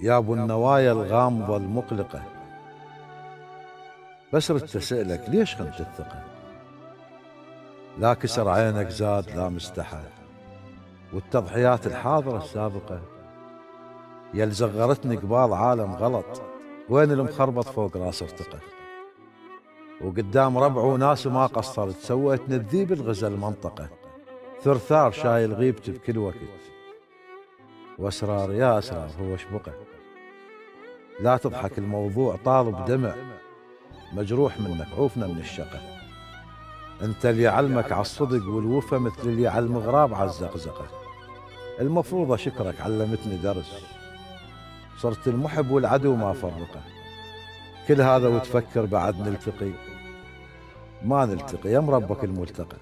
يا ابو النوايا الغامضة المقلقة، بس ردت اسألك ليش خنت الثقة؟ لا كسر عينك زاد لا مستحى، والتضحيات الحاضرة السابقة، يا اللي زغرتني قبال عالم غلط، وين المخربط فوق راس ارتقى؟ وقدام ربع وناس ما قصرت، سويت نذيب الغزل منطقة، ثرثار شايل غيبتي بكل وقت، واسرار يا اسرار هو شبقه. لا تضحك الموضوع طالب دمع، مجروح منك عوفنا من الشقة. انت اللي يعلمك على الصدق والوفا مثل اللي يعلم غراب على الزقزقة. المفروض اشكرك علمتني درس، صرت المحب والعدو ما فرقه. كل هذا وتفكر بعد نلتقي؟ ما نلتقي يا مربك الملتقى.